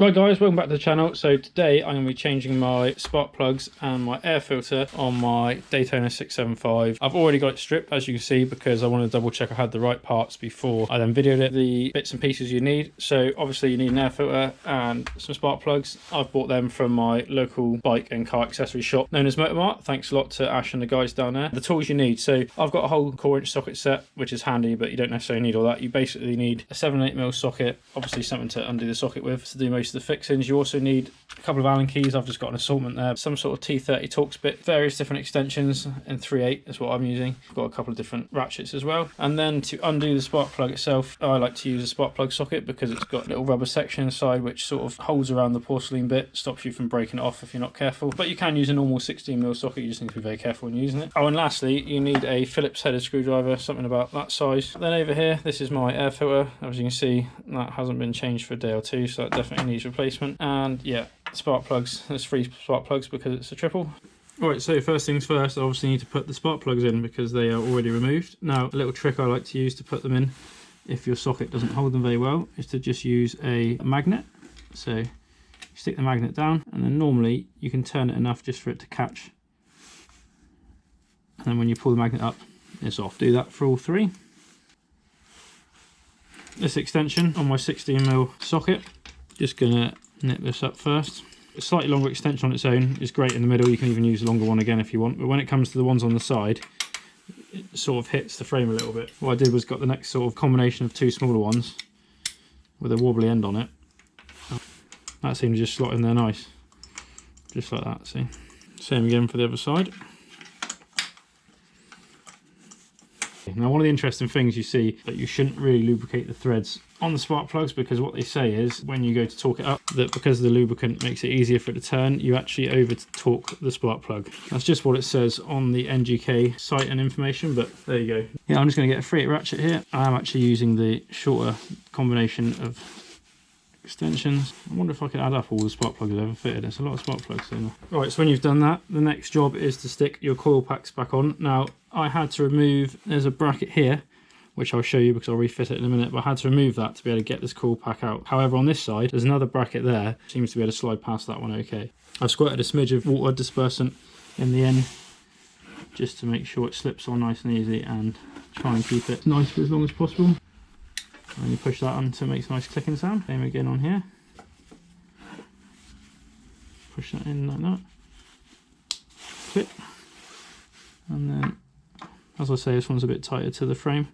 Right guys, welcome back to the channel. So today I'm going to be changing my spark plugs and my air filter on my Daytona 675. I've already got it stripped, as you can see, because I wanted to double check I had the right parts before I then videoed it. The bits and pieces you need. So obviously you need an air filter and some spark plugs. I've bought them from my local bike and car accessory shop known as Motormart. Thanks a lot to Ash and the guys down there. The tools you need. So I've got a whole 4-inch socket set, which is handy, but you don't necessarily need all that. You basically need a 7/8mm socket, obviously something to undo the socket with to do most of the fixings. You also need a couple of Allen keys. I've just got an assortment there, some sort of T30 Torx bit, various different extensions, and 3/8 is what I'm using. I've got a couple of different ratchets as well. And then to undo the spark plug itself, I like to use a spark plug socket because it's got a little rubber section inside which sort of holds around the porcelain bit, stops you from breaking it off if you're not careful. But you can use a normal 16mm socket, you just need to be very careful when using it. Oh, and lastly, you need a Phillips headed screwdriver, something about that size. Then over here, this is my air filter. As you can see, that hasn't been changed for a day or two, so that definitely needs replacement. And yeah, spark plugs. There's 3 spark plugs because it's a triple. Alright, so first things first, I obviously need to put the spark plugs in because they are already removed. Now, a little trick I like to use to put them in, if your socket doesn't hold them very well, is to just use a magnet. So you stick the magnet down, and then normally you can turn it enough just for it to catch. And then when you pull the magnet up, it's off. Do that for all 3. This extension on my 16mm socket, just gonna nip this up first. A slightly longer extension on its own is great in the middle. You can even use a longer one again if you want, but when it comes to the ones on the side, it sort of hits the frame a little bit. What I did was got the next sort of combination of 2 smaller ones with a wobbly end on it. That seemed to just slot in there nice, just like that. See, same again for the other side. Now, one of the interesting things you see that you shouldn't really lubricate the threads on the spark plugs, because what they say is when you go to torque it up, that because the lubricant makes it easier for it to turn, you actually over torque the spark plug. That's just what it says on the NGK site and information, but there you go. Yeah, I'm just going to get a 3/8 ratchet here. I am actually using the shorter combination of extensions. I wonder if I could add up all the spark plugs I've ever fitted. It's a lot of spark plugs. Right, so when you've done that, the next job is to stick your coil packs back on. Now, I had to remove, there's a bracket here, which I'll show you because I'll refit it in a minute, but I had to remove that to be able to get this coil pack out. However, on this side, there's another bracket there. Seems to be able to slide past that one okay. I've squirted a smidge of water dispersant in the end, just to make sure it slips on nice and easy and try and keep it nice for as long as possible. And you push that on to make a nice clicking sound. Same again on here. Push that in like that. Clip. And then, as I say, this one's a bit tighter to the frame.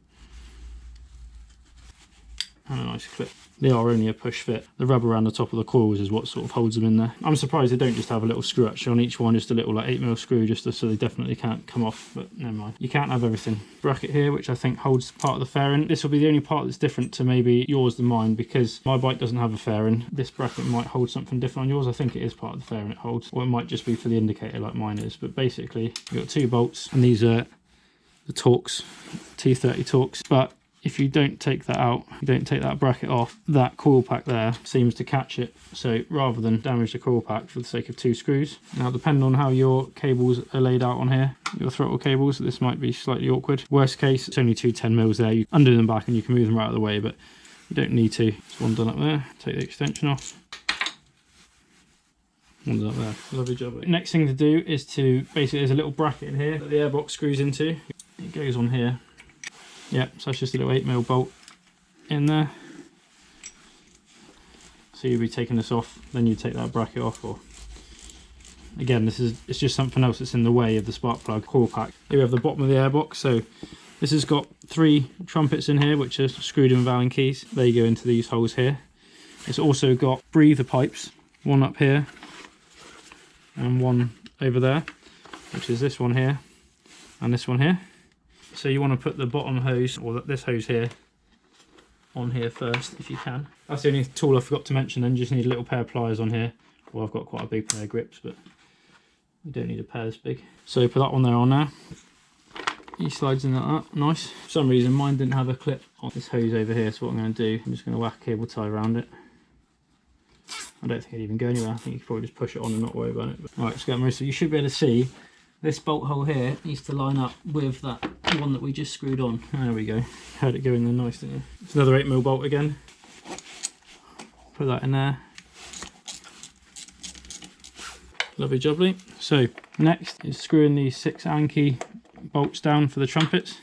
And a nice clip. They are only a push fit. The rubber around the top of the coils is what sort of holds them in there. I'm surprised they don't just have a little screw actually on each one, just a little like 8mm screw, just so they definitely can't come off, but never mind. You can't have everything. Bracket here, which I think holds part of the fairing. This will be the only part that's different to maybe yours than mine, because my bike doesn't have a fairing. This bracket might hold something different on yours. I think it is part of the fairing it holds, or it might just be for the indicator like mine is. But basically, you've got 2 bolts, and these are the Torx, T30 Torx, but if you don't take that out, you don't take that bracket off, that coil pack there seems to catch it. So rather than damage the coil pack for the sake of 2 screws. Now, depending on how your cables are laid out on here, your throttle cables, this might be slightly awkward. Worst case, it's only 2 10mm there. You undo them back and you can move them right out of the way, but you don't need to. There's one done up there. Take the extension off. One's up there. Lovely job. Next thing to do is to, basically there's a little bracket in here that the airbox screws into. It goes on here. Yeah, so it's just a little 8mm bolt in there. So you'll be taking this off, then you take that bracket off, or again, it's just something else that's in the way of the spark plug coil pack. Here we have the bottom of the airbox. So this has got 3 trumpets in here, which are screwed in with Allen keys. They go into these holes here. It's also got breather pipes, one up here and one over there, which is this one here and this one here. So you want to put the bottom hose, or this hose here, on here first if you can. That's the only tool I forgot to mention. Then you just need a little pair of pliers on here. Well, I've got quite a big pair of grips, but you don't need a pair this big. So put that one there on now. He slides in like that, nice. For some reason mine didn't have a clip on this hose over here, so what I'm going to do, I'm just going to whack a cable tie around it. I don't think it'd even go anywhere. I think you could probably just push it on and not worry about it. Right, let's get most of it. You should be able to see this bolt hole here needs to line up with that one that we just screwed on. There we go. Heard it go in there nice, didn't you? It's another 8mm bolt again. Put that in there. Lovely jubbly. So next is screwing these 6 Allen key bolts down for the trumpets.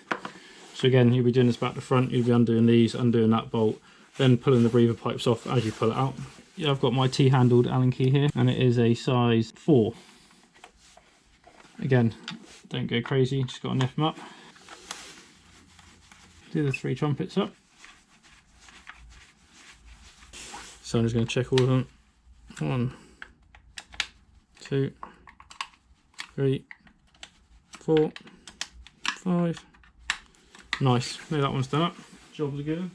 So again, you'll be doing this back to front, you'll be undoing these, undoing that bolt, then pulling the breather pipes off as you pull it out. Yeah, I've got my T-handled Allen key here, and it is a size 4. Again, don't go crazy, just got to nip them up. Do the 3 trumpets up. So I'm just going to check all of them. 1, 2, 3, 4, 5. Nice, no, that one's done up. Job's good.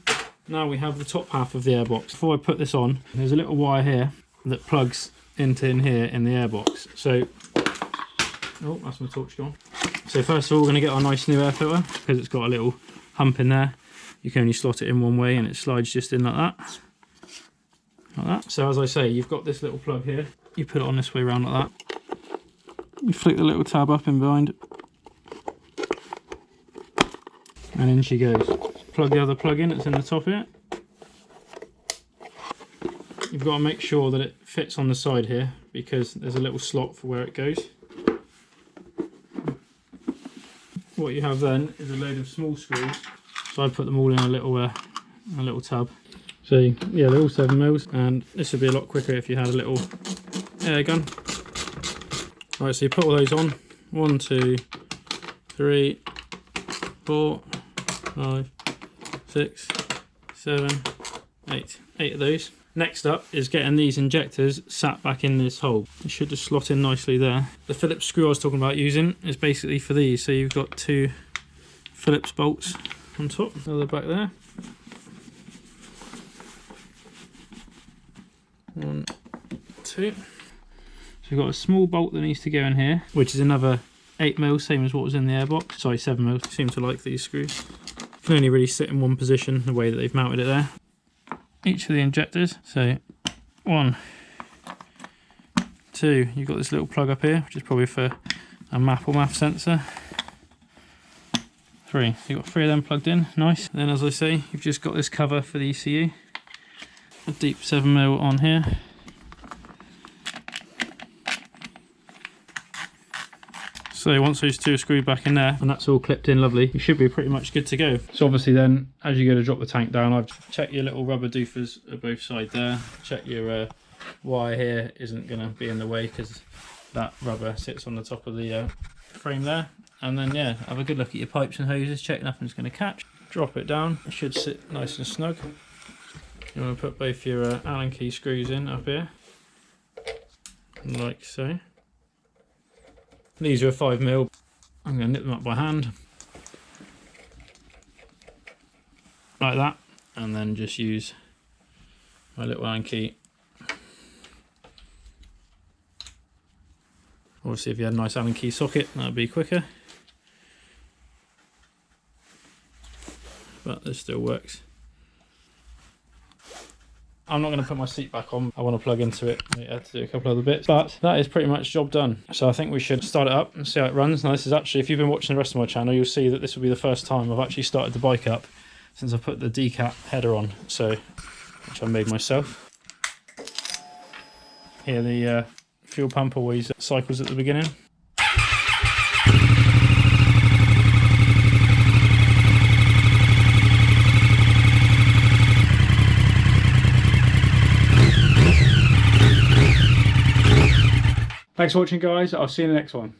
Now we have the top half of the airbox. Before I put this on, there's a little wire here that plugs into in here in the airbox. So, oh, that's my torch gone. So first of all, we're going to get our nice new air filter, because it's got a little hump in there. You can only slot it in one way and it slides just in like that. Like that. So as I say, you've got this little plug here. You put it on this way around like that. You flick the little tab up in behind. And in she goes. Plug the other plug in that's in the top here. You've got to make sure that it fits on the side here, because there's a little slot for where it goes. What you have then is a load of small screws. So I put them all in a little tub. So yeah, they're all 7mm, and this would be a lot quicker if you had a little air gun. Right, so you put all those on. 1, 2, 3, 4, 5, 6, 7, 8. 8 of those. Next up is getting these injectors sat back in this hole. It should just slot in nicely there. The Phillips screw I was talking about using is basically for these. So you've got 2 Phillips bolts on top, another back there. 1, 2. So you've got a small bolt that needs to go in here, which is another 8mm, same as what was in the airbox. Sorry, 7mm. I seem to like these screws. Can only really sit in one position the way that they've mounted it there. Each of the injectors, so 1, 2, you've got this little plug up here, which is probably for a map or MAF sensor. 3, so you've got 3 of them plugged in, nice. And then as I say, you've just got this cover for the ECU. A deep 7mm on here. So once those 2 are screwed back in there and that's all clipped in lovely, you should be pretty much good to go. So obviously then, as you go to drop the tank down, I've checked your little rubber doofers at both sides there. Check your wire here isn't going to be in the way, because that rubber sits on the top of the frame there. And then yeah, have a good look at your pipes and hoses, check nothing's going to catch. Drop it down, it should sit nice and snug. You want to put both your Allen key screws in up here, like so. These are a 5mm. I'm going to nip them up by hand, like that, and then just use my little Allen key. Obviously, if you had a nice Allen key socket, that would be quicker, but this still works. I'm not going to put my seat back on. I want to plug into it. I had to do a couple other bits, but that is pretty much job done. So I think we should start it up and see how it runs. Now this is actually, if you've been watching the rest of my channel, you'll see that this will be the first time I've actually started the bike up since I put the decap header on, so which I made myself. Here the fuel pump always cycles at the beginning. Thanks for watching, guys. I'll see you in the next one.